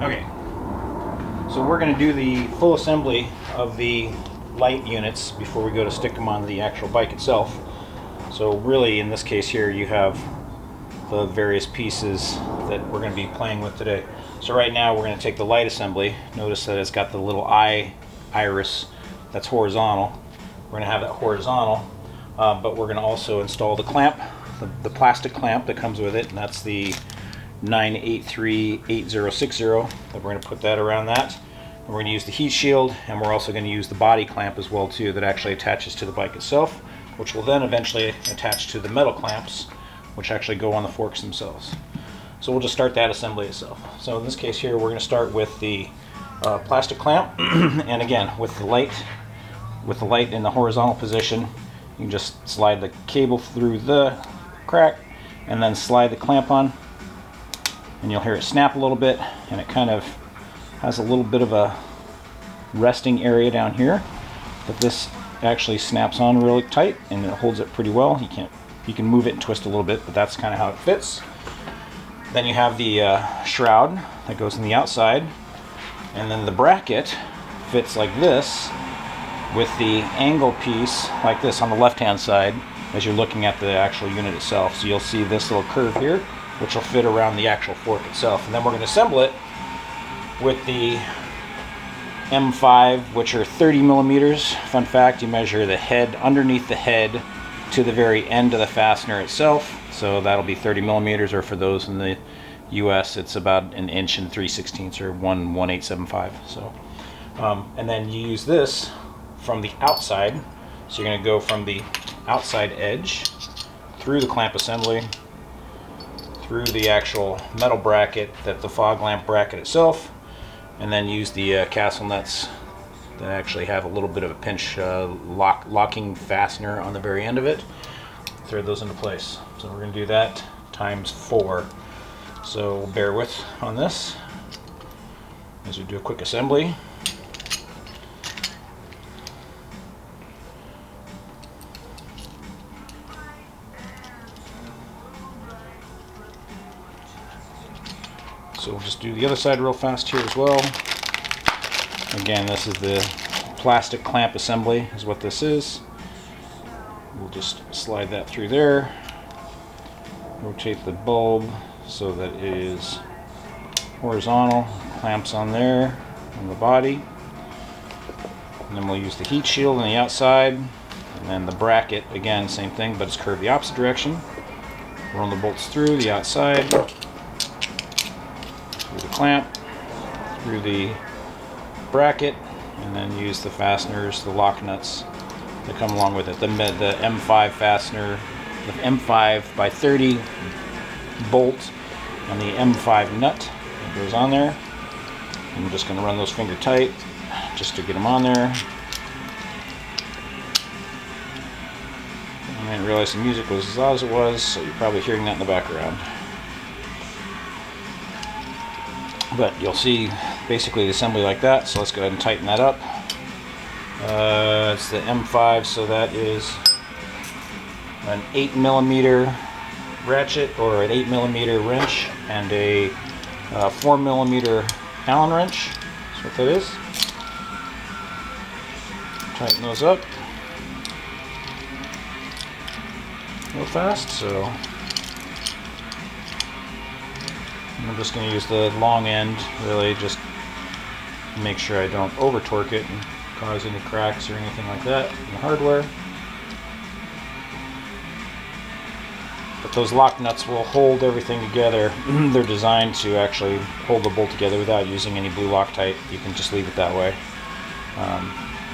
Okay, so we're going to do the full assembly of the light units before we go to stick them on the actual bike itself. So really, in this case here, you have the various pieces that we're going to be playing with today. So right now we're going to take the light assembly. Notice that it's got the little eye iris that's horizontal. We're going to have that horizontal, but we're going to also install the clamp, the plastic clamp that comes with it, and that's the 9838060 that we're going to put that around that. And we're going to use the heat shield, and we're also going to use the body clamp as well too, that actually attaches to the bike itself, which will then eventually attach to the metal clamps which actually go on the forks themselves. So we'll just start that assembly itself. So in this case here, we're going to start with the plastic clamp and again with the light in the horizontal position, you can just slide the cable through the crack and then slide the clamp on, and you'll hear it snap a little bit, and it kind of has a little bit of a resting area down here, but this actually snaps on really tight and it holds it pretty well. You can move it and twist a little bit, but that's kind of how it fits. Then you have the shroud that goes on the outside, and then the bracket fits like this with the angle piece like this on the left hand side as you're looking at the actual unit itself. So you'll see this little curve here which will fit around the actual fork itself, and then we're going to assemble it with the M5, which are 30 millimeters. Fun fact, you measure the head underneath the head to the very end of the fastener itself, so that'll be 30 millimeters, or for those in the US it's about 1 inch and 3/16 or 1/1875. So and then you use this from the outside, so you're going to go from the outside edge through the clamp assembly, through the actual metal bracket, that the fog lamp bracket itself, and then use the castle nuts that actually have a little bit of a pinch locking fastener on the very end of it. Thread those into place. So we're going to do that times 4. So bear with on this as we do a quick assembly. So we'll just do the other side real fast here as well. Again, this is the plastic clamp assembly is what this is. We'll just slide that through there, rotate the bulb so that it is horizontal, clamps on there on the body, and then we'll use the heat shield on the outside, and then the bracket, again same thing, but it's curved the opposite direction. Run the bolts through the outside, through the clamp, through the bracket, and then use the fasteners, the lock nuts that come along with it. The M5 fastener, the M5 by 30 bolt on the M5 nut that goes on there. And I'm just going to run those finger tight just to get them on there. I didn't realize the music was as loud as it was, so you're probably hearing that in the background. But you'll see basically the assembly like that, so let's go ahead and tighten that up. It's the M5, so that is an 8mm ratchet or an 8mm wrench and a 4mm Allen wrench. That's what that is. Tighten those up real fast. So I'm just going to use the long end, really, just to make sure I don't over torque it and cause any cracks or anything like that in the hardware. But those lock nuts will hold everything together. They're designed to actually hold the bolt together without using any blue Loctite. You can just leave it that way.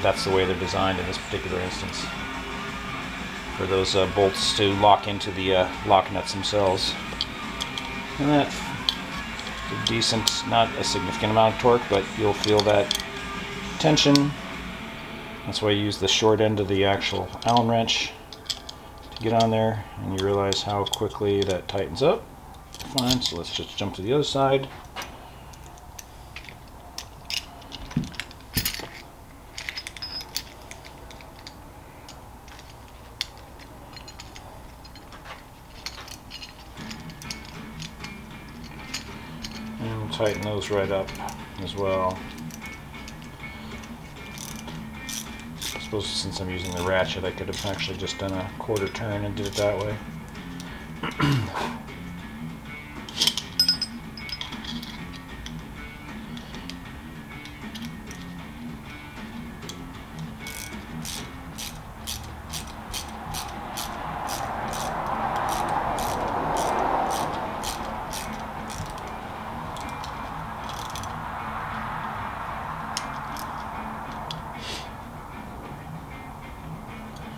That's the way they're designed in this particular instance, for those bolts to lock into the lock nuts themselves. And that's a decent, not a significant amount of torque, but you'll feel that tension. That's why you use the short end of the actual Allen wrench to get on there, and you realize how quickly that tightens up. Fine, so let's just jump to the other side. And tighten those right up as well. I suppose since I'm using the ratchet, I could have actually just done a quarter turn and did it that way.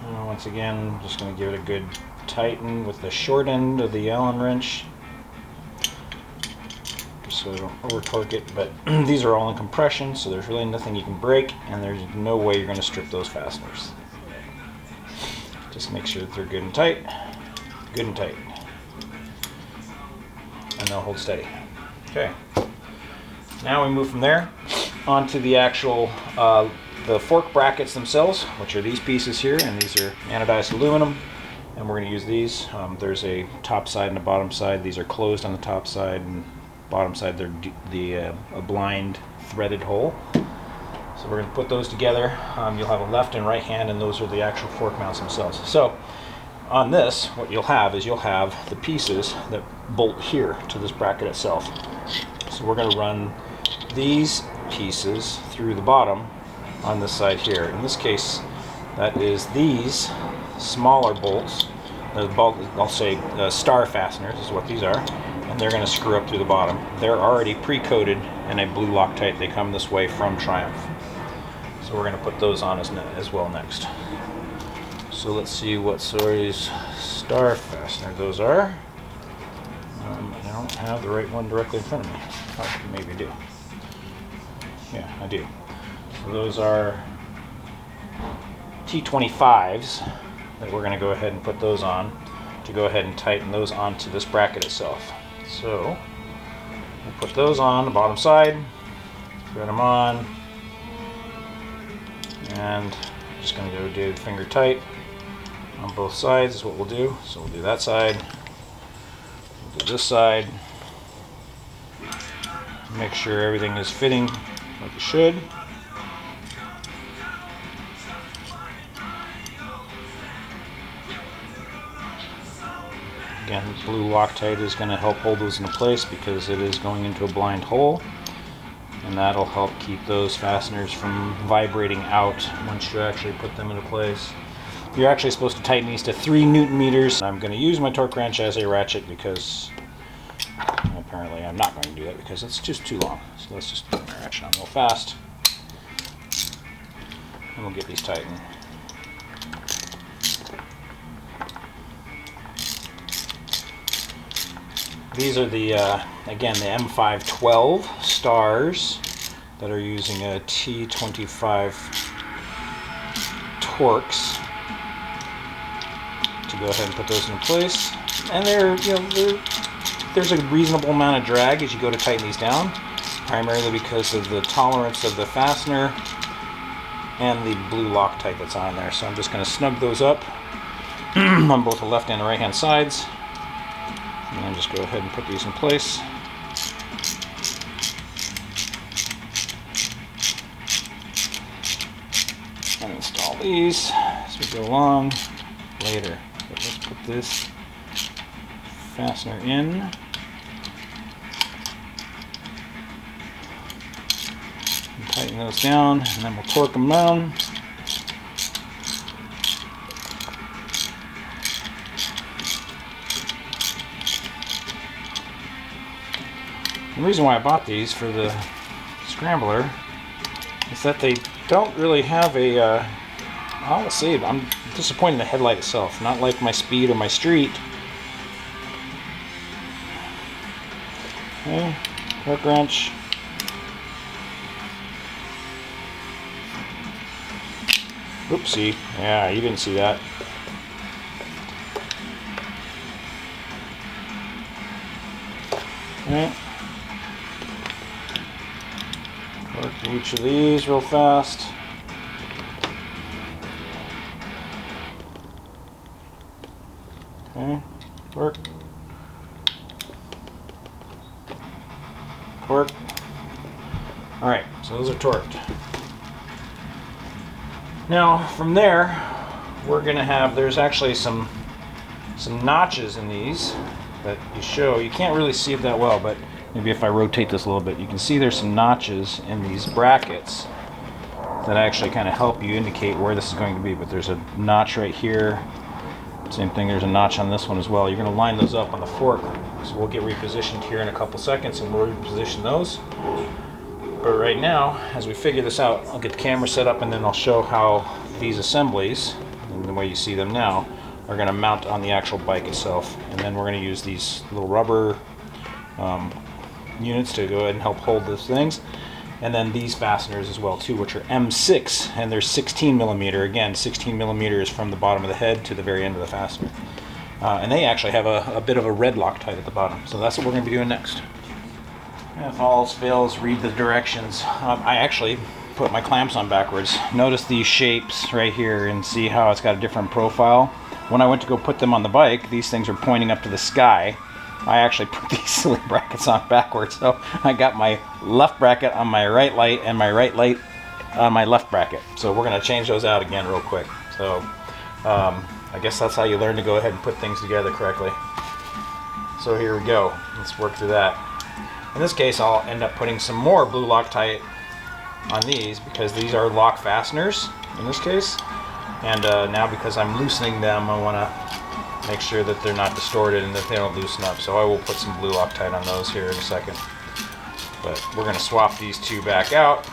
Once again, I'm just going to give it a good tighten with the short end of the Allen wrench, just so I don't over torque it. But these are all in compression, so there's really nothing you can break, and there's no way you're going to strip those fasteners. Just make sure that they're good and tight, and they'll hold steady. Okay. Now we move from there onto the actual the fork brackets themselves, which are these pieces here, and these are anodized aluminum, and we're going to use these. There's a top side and a bottom side. These are closed on the top side, and bottom side they're a blind threaded hole. So we're going to put those together. You'll have a left and right hand, and those are the actual fork mounts themselves. So on this, what you'll have is you'll have the pieces that bolt here to this bracket itself. So we're going to run these pieces through the bottom on this side here. In this case, that is these smaller bolts. I'll say star fasteners is what these are, and they're going to screw up through the bottom. They're already pre-coated in a blue Loctite. They come this way from Triumph. So we're going to put those on as well next. So let's see what series star fastener those are. I don't have the right one directly in front of me. Oh, maybe I do. Yeah, I do. So those are T25s that we're going to go ahead and put those on to go ahead and tighten those onto this bracket itself. So we'll put those on the bottom side, thread them on, and I'm just going to go do finger tight on both sides is what we'll do. So we'll do that side, we'll do this side, make sure everything is fitting like it should. Again, blue Loctite is going to help hold those into place because it is going into a blind hole, and that'll help keep those fasteners from vibrating out once you actually put them into place. You're actually supposed to tighten these to 3 Newton meters. I'm going to use my torque wrench as a ratchet because apparently I'm not going to do that because it's just too long. So let's just put my ratchet on real fast, and we'll get these tightened. These are the, again, the M512 stars that are using a T25 Torx to go ahead and put those in place. And there's a reasonable amount of drag as you go to tighten these down, primarily because of the tolerance of the fastener and the blue Loctite that's on there. So I'm just going to snug those up on both the left and the right hand sides. And then just go ahead and put these in place. And install these as we go along later. But let's put this fastener in. And tighten those down, and then we'll torque them down. The reason why I bought these for the Scrambler is that they don't really have a, I'll say it, I'm disappointed in the headlight itself, not like my Speed or my Street. Okay, torque wrench. Oopsie, yeah, you didn't see that. Okay. Work each of these real fast. Okay, work. Torque. All right, so those are torqued. Now from there, we're gonna have, there's actually some notches in these that you can't really see it that well, but maybe if I rotate this a little bit, you can see there's some notches in these brackets that actually kind of help you indicate where this is going to be. But there's a notch right here. Same thing, there's a notch on this one as well. You're going to line those up on the fork. So we'll get repositioned here in a couple seconds and we'll reposition those. But right now, as we figure this out, I'll get the camera set up and then I'll show how these assemblies, and the way you see them now, are going to mount on the actual bike itself. And then we're going to use these little rubber units to go ahead and help hold those things. And then these fasteners as well too, which are M6, and they're 16 millimeter. Again, 16 millimeters from the bottom of the head to the very end of the fastener. And they actually have a bit of a red Loctite at the bottom. So that's what we're going to be doing next. If all else fails, read the directions. I actually put my clamps on backwards. Notice these shapes right here and see how it's got a different profile. When I went to go put them on the bike, these things are pointing up to the sky. I actually put these silly brackets on backwards, so I got my left bracket on my right light and my right light on my left bracket. So we're going to change those out again real quick. So I guess that's how you learn to go ahead and put things together correctly. So here we go. Let's work through that. In this case, I'll end up putting some more blue Loctite on these because these are lock fasteners in this case. And now because I'm loosening them, I want to make sure that they're not distorted and that they don't loosen up. So I will put some blue Loctite on those here in a second. But we're going to swap these two back out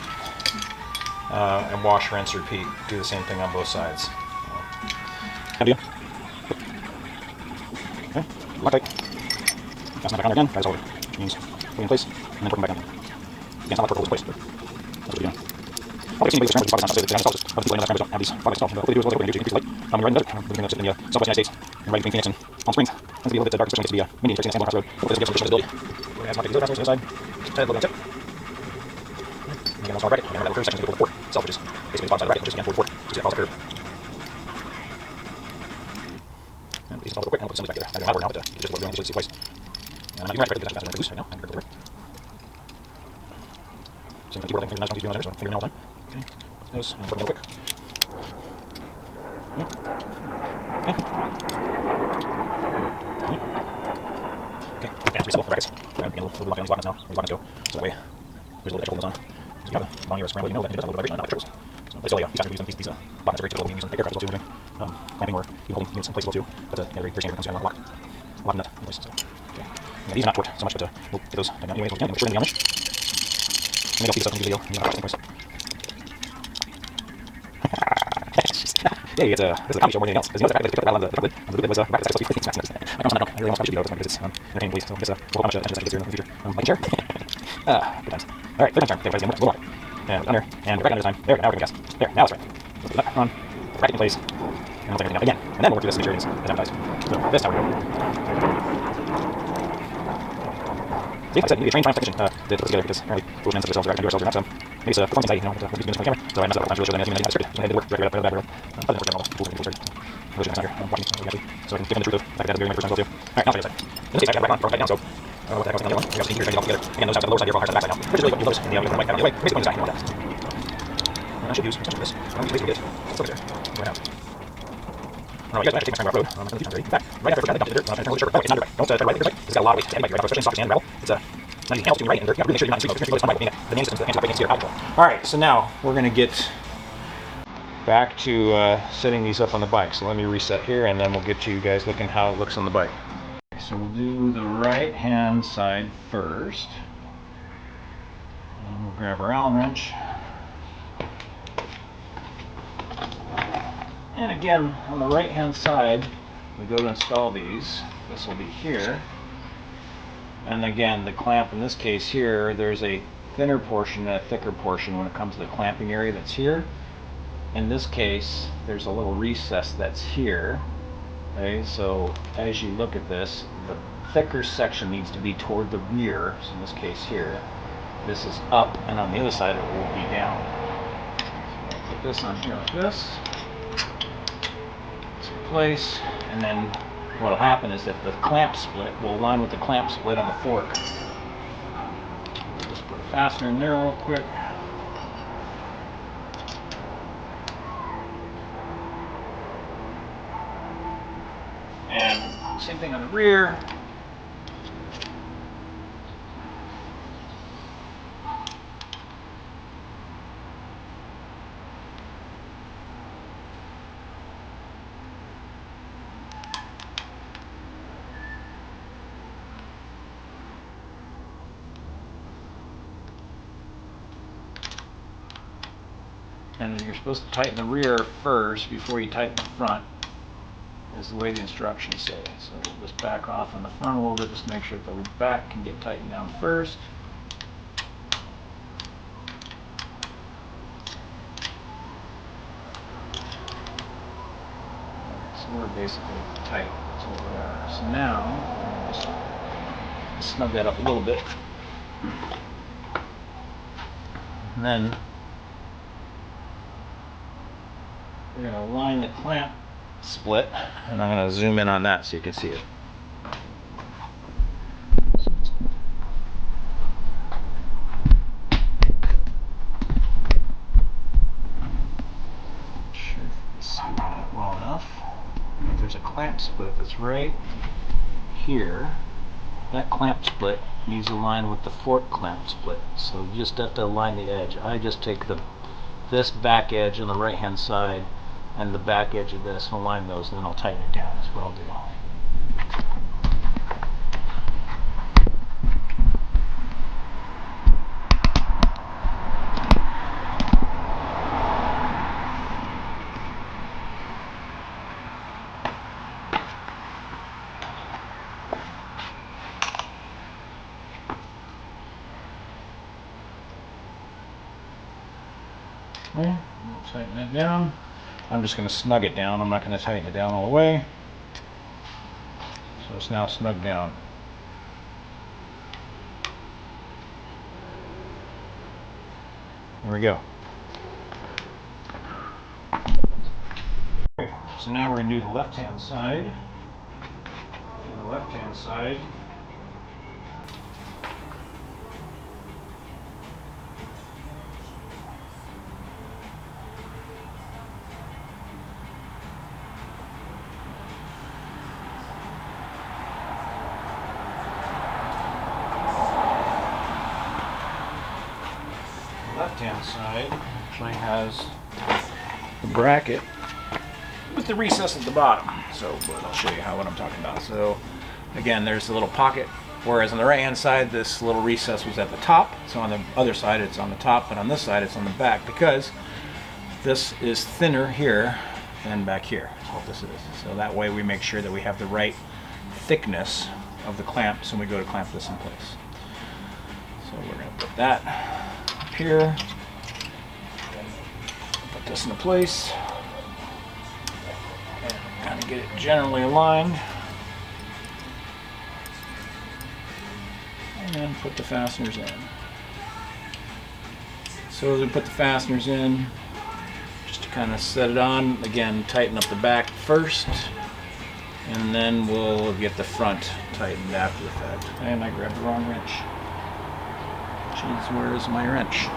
and wash, rinse, repeat. Do the same thing on both sides. Okay, Loctite. Fasten back on again. That's all it means. Put it in place and then put them back on. Again, it's not like purple is placed, but that's what we're doing. I'll see anybody with scramblers with pockets on, so they don't have these pockets installed. What they do is what they do is increase the light. When you're riding the desert, we're going to sit in the Southwest United States and riding between Phoenix and Palm Springs. Tends to be a little bit dark, especially when it gets to be windy and interesting San Juan Road. Hopefully this will give some visibility. We're going to add some exhaust fasteners to the side. Head a little bit on tip. And again, also our bracket. And that curve section is going to go to the port itself, which is basically the bottom side of the bracket, which is again toward the port. So see that follows that curve. And these install real quick, and I'll put some back together. I don't know how now, but just what we're doing, usually see twice. And I'm not using right because that's loose right now. I'm going to go same with the keyboard, I think I'm using on there, so I'm figuring out all the time. Okay. Those, and put them real quick. Okay. Okay, that's reasonable. Brackets. We're getting a little lock on these buttons now. These buttons go. So that way, there's a little extra holding on. So you have a long ear scramble, you know that it does a little vibration, not like triples. So, but still, yeah, these guys are using these buttons are very typical. We use them in aircraft as well too. We're doing clamping or even holding units in place as well too. But yeah, very standard comes down a lock nut in place. So, okay. Yeah, these are not torqued so much, but we'll get those down anyway. We'll make sure they're on there. And then I'll see this up in the video. And I'll press. Yeah, this is a comedy show more than anything else. Because you know the fact that they put the lid was bracket size, so we think it's massive. I promise I'm not I really want to watch the video because it's entertaining, please. So just we'll how much attention I get here in the future. Like chair. Good times. All right, third time. Okay, a little more. And under and right under this time. There. Now we're gonna guess. There. Now it's right. So put that on. Bracket in place. And we'll take everything out again. And then we'll work through this to make sure it's advertised. So this is how we go. See, like I said, you need a trained Triumph technician to put this together because apparently fools men such as ourselves are going to do ourselves or not. Maybe it's a performance anxiety, you know, we're doing this on camera. So I messed up a couple times, really show them that it's scripted. So I had to work right up, other than all the tools and tools. I'm not here. I'm watching exactly. So I can give them the truth of the fact that I had to do my first time as well too. All right, now I'll show you this side. In this case, I got the right on, throw it down, so I don't know what the heck was in the other one. We got some here all together. Again, those sides on the lower side here, hard on the back side now. Which is really what you notice in the right down the other way. Basically, the side, you know what that is. And I should use some of this. I'm going to basically get it. Let's look at there. Right now. You guys might have to take my time off road. I'm going to leave time ready. In fact, right after I forgot to dump the dirt, I'm going to turn really sharp. Oh, wait, not right. Don't try to right because it's got a lot of weight. Anybody, right? Especially in sockets and gravel. It's not even handles to be right, and they're really make sure you're not in street mode. It's really the main system, the anti-braking gear out control. All right, so now we're going to get back to setting these up on the bike. So let me reset here, and then we'll get to you guys looking how it looks on the bike. So we'll do the right hand side first. And we'll grab our Allen wrench. And again, on the right hand side, we go to install these. This will be here. And again, the clamp in this case here, there's a thinner portion and a thicker portion when it comes to the clamping area that's here. In this case, there's a little recess that's here. Okay, so as you look at this, the thicker section needs to be toward the rear. So in this case here, this is up, and on the other side it will be down. So I'll put this on here like this. It's in place, and then what will happen is that the clamp split will align with the clamp split on the fork. fastener in there real quick. And same thing on the rear. And you're supposed to tighten the rear first before you tighten the front, is the way the instructions say. So we'll just back off on the front a little bit, just make sure that the back can get tightened down first. So we're basically tight. That's what we are. So now, just snug that up a little bit. And then we're going to align the clamp split, and I'm going to zoom in on that so you can see it. Sure if you see that well enough. There's a clamp split that's right here. That clamp split needs to align with the fork clamp split, so you just have to align the edge. I just take this back edge on the right hand side and the back edge of this and align those, and then I'll tighten it down. That's what I'll do. Okay, we'll tighten that down. I'm just going to snug it down. I'm not going to tighten it down all the way. So it's now snugged down. There we go. Okay, so now we're going to do the left-hand side. On the left-hand side, actually has the bracket with the recess at the bottom. So I'll show you what I'm talking about. So again, there's a little pocket, whereas on the right hand side this little recess was at the top. So on the other side it's on the top, but on this side it's on the back, because this is thinner here than back here. That's what this is. So that way we make sure that we have the right thickness of the clamps when we go to clamp this in place. So we're going to put that up here. Put this into place. And kind of get it generally aligned. And then put the fasteners in. So as we put the fasteners in, just to kind of set it on, again, tighten up the back first. And then we'll get the front tightened after the fact. And I grabbed the wrong wrench. Jeez, where is my wrench?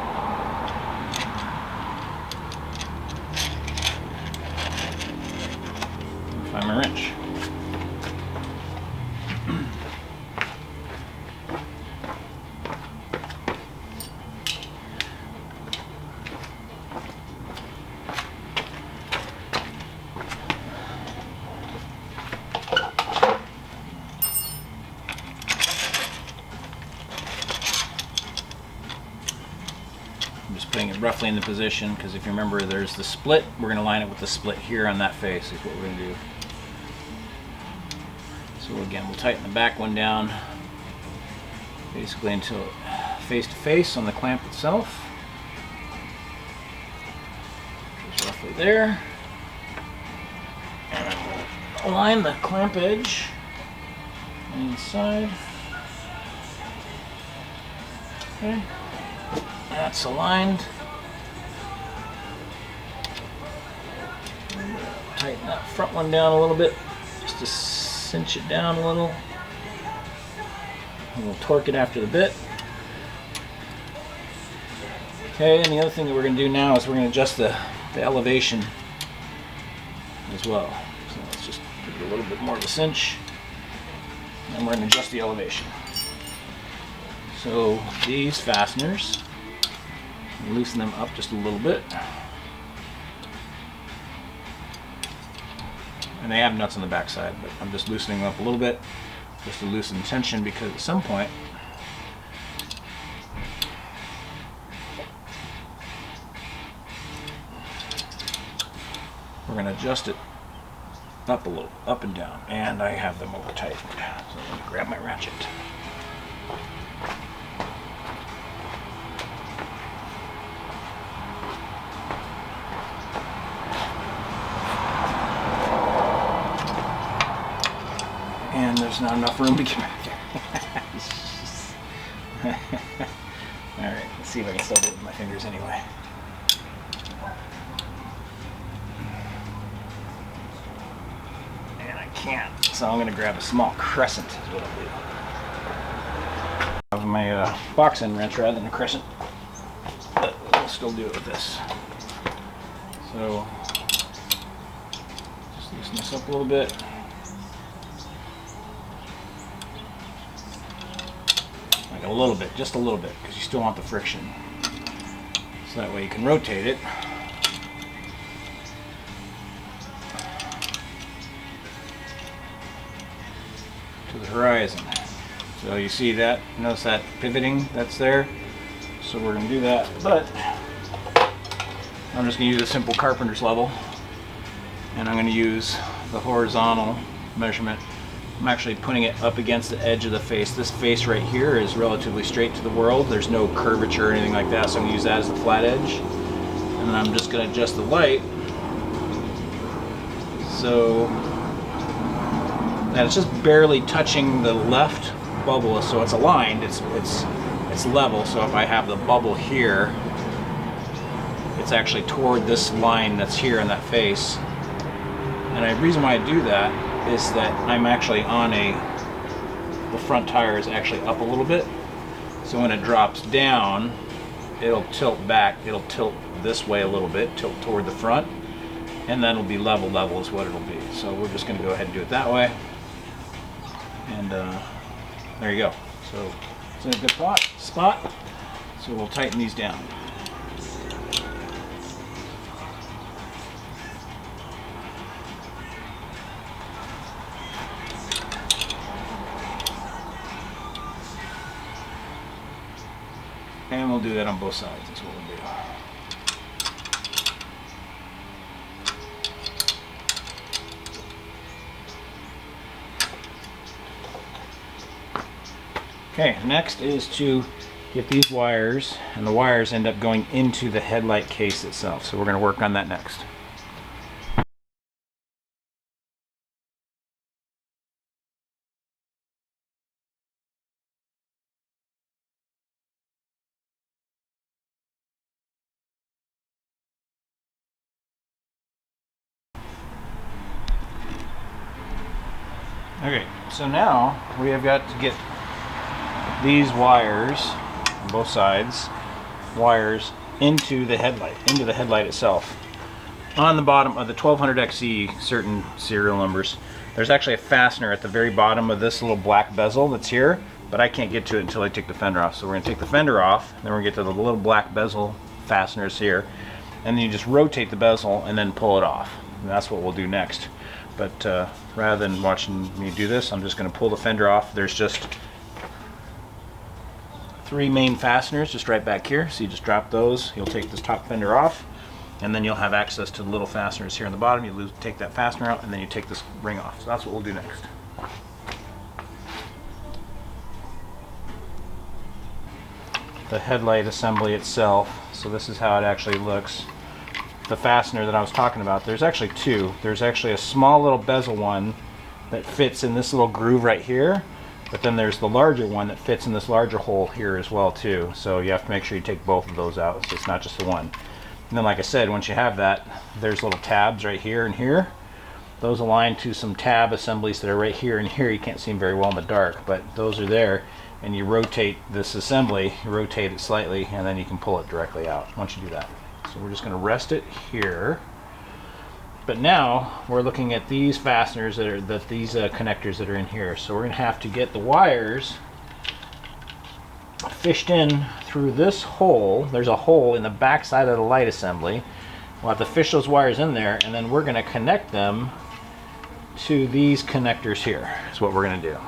Find my wrench. Putting it roughly in the position, because if you remember there's the split, we're going to line it with the split here on that face is what we're going to do. So again, we'll tighten the back one down basically until face to face on the clamp itself. Just roughly there. And we'll align the clamp edge on the inside. Okay. That's aligned. Tighten that front one down a little bit, just to cinch it down a little. And we'll torque it after the bit. Okay, and the other thing that we're going to do now is we're going to adjust the elevation as well. So let's just give it a little bit more of a cinch, and we're going to adjust the elevation. So these fasteners, loosen them up just a little bit. And they have nuts on the back side, but I'm just loosening them up a little bit just to loosen tension, because at some point we're going to adjust it up a little, up and down, and I have them over tight. So let me grab my ratchet. And there's not enough room to get back there. Alright, let's see if I can still do it with my fingers anyway. And I can't, so I'm going to grab a small crescent is what I'll do. I have my box end wrench rather than a crescent, but we'll still do it with this. So, just loosen this up a little bit. A little bit, just a little bit, because you still want the friction. So that way you can rotate it. To the horizon. So you see that, notice that pivoting that's there. So we're going to do that, but I'm just going to use a simple carpenter's level, and I'm going to use the horizontal measurement. I'm actually putting it up against the edge of the face. This face right here is relatively straight to the world. There's no curvature or anything like that, so I'm going to use that as the flat edge. And then I'm just going to adjust the light so that it's just barely touching the left bubble, so it's aligned, it's level. So if I have the bubble here, it's actually toward this line that's here in that face. And the reason why I do that is that I'm actually on the front tire is actually up a little bit, so when it drops down it'll tilt back, it'll tilt this way a little bit, tilt toward the front, and then it'll be level is what it'll be. So we're just going to go ahead and do it that way, and there you go. So it's in a good spot, so we'll tighten these down. And we'll do that on both sides, that's what we'll do. Okay, next is to get these wires, and the wires end up going into the headlight case itself. So we're going to work on that next. Okay, so now we have got to get these wires on both sides, wires into the headlight itself. On the bottom of the 1200XE, certain serial numbers, there's actually a fastener at the very bottom of this little black bezel that's here, but I can't get to it until I take the fender off. So we're going to take the fender off, then we're going to get to the little black bezel fasteners here, and then you just rotate the bezel and then pull it off. And that's what we'll do next. But rather than watching me do this, I'm just going to pull the fender off. There's just 3 main fasteners just right back here. So you just drop those, you'll take this top fender off, and then you'll have access to the little fasteners here on the bottom. You take that fastener out, and then you take this ring off. So that's what we'll do next. The headlight assembly itself, so this is how it actually looks. The fastener that I was talking about, there's actually 2. There's actually a small little bezel one that fits in this little groove right here, but then there's the larger one that fits in this larger hole here as well too. So you have to make sure you take both of those out, so it's not just the one. And then like I said, once you have that, there's little tabs right here and here. Those align to some tab assemblies that are right here and here. You can't see them very well in the dark, but those are there. and you rotate this assembly, you rotate it slightly, and then you can pull it directly out once you do that. So we're just going to rest it here. But now we're looking at these fasteners these connectors that are in here. So we're going to have to get the wires fished in through this hole. There's a hole in the back side of the light assembly. We'll have to fish those wires in there, and then we're going to connect them to these connectors here. Is what we're going to do.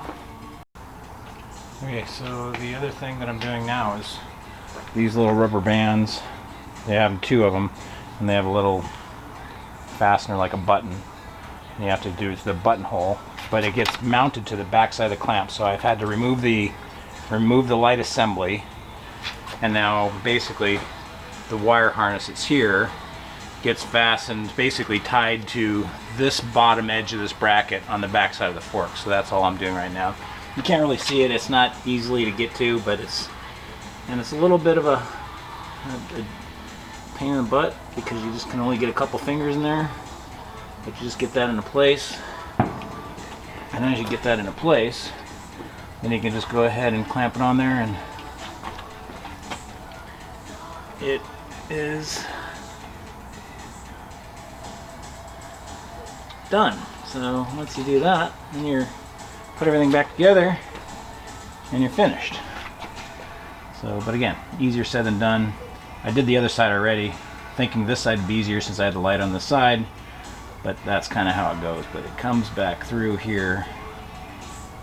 Okay, so the other thing that I'm doing now is these little rubber bands. They have 2 of them, and they have a little fastener like a button. And you have to do it to the buttonhole, but it gets mounted to the back side of the clamp. So I've had to remove the light assembly, and now basically the wire harness that's here gets fastened, basically tied to this bottom edge of this bracket on the back side of the fork. So that's all I'm doing right now. You can't really see it, it's not easily to get to, but it's a little bit of a pain in the butt because you just can only get a couple fingers in there. But you just get that into place, and as you get that into place, then you can just go ahead and clamp it on there, and it is done. So once you do that, then you put everything back together and you're finished. So, but again, easier said than done. I did the other side already, thinking this side would be easier since I had the light on the side, but that's kind of how it goes. But it comes back through here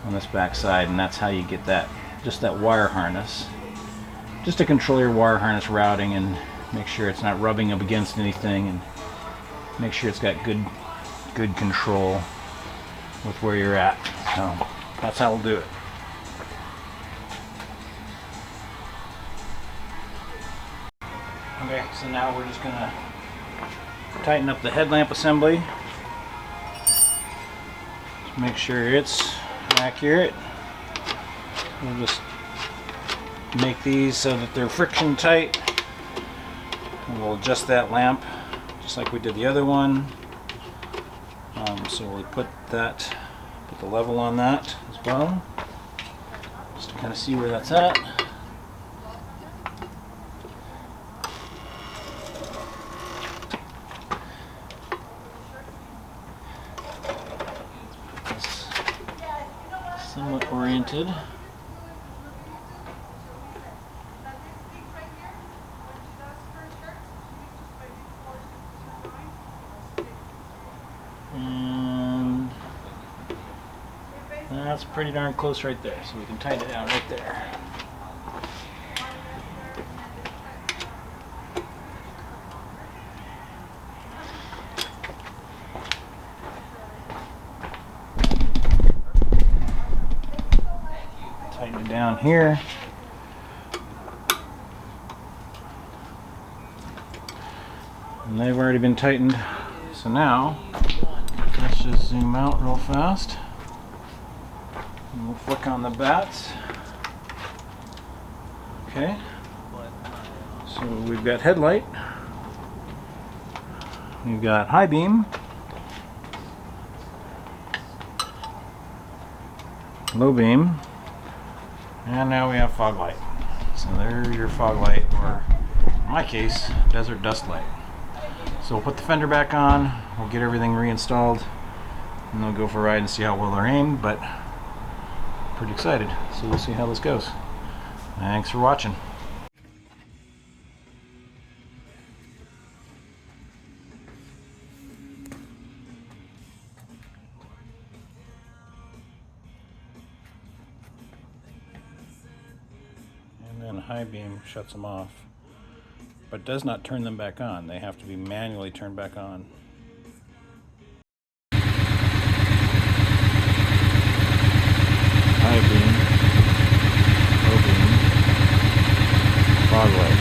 on this back side, and that's how you get that, just that wire harness, just to control your wire harness routing and make sure it's not rubbing up against anything, and make sure it's got good control with where you're at. So that's how we'll do it. Okay, so now we're just gonna tighten up the headlamp assembly. Just make sure it's accurate. We'll just make these so that they're friction tight, and we'll adjust that lamp just like we did the other one. So we'll put the level on that as well, just to kind of see where that's at. Somewhat oriented. And that's pretty darn close right there, so we can tighten it down right there. Tighten it down here. And they've already been tightened. So now, let's just zoom out real fast. And we'll flick on the bats. Okay. So we've got headlight. We've got high beam. Low beam. And now we have fog light. So there's your fog light, or in my case, desert dust light. So we'll put the fender back on, we'll get everything reinstalled, and then we'll go for a ride and see how well they're aimed, but pretty excited. So we'll see how this goes. Thanks for watching. And then high beam shuts them off, but does not turn them back on. They have to be manually turned back on. High beam, low beam, fog light.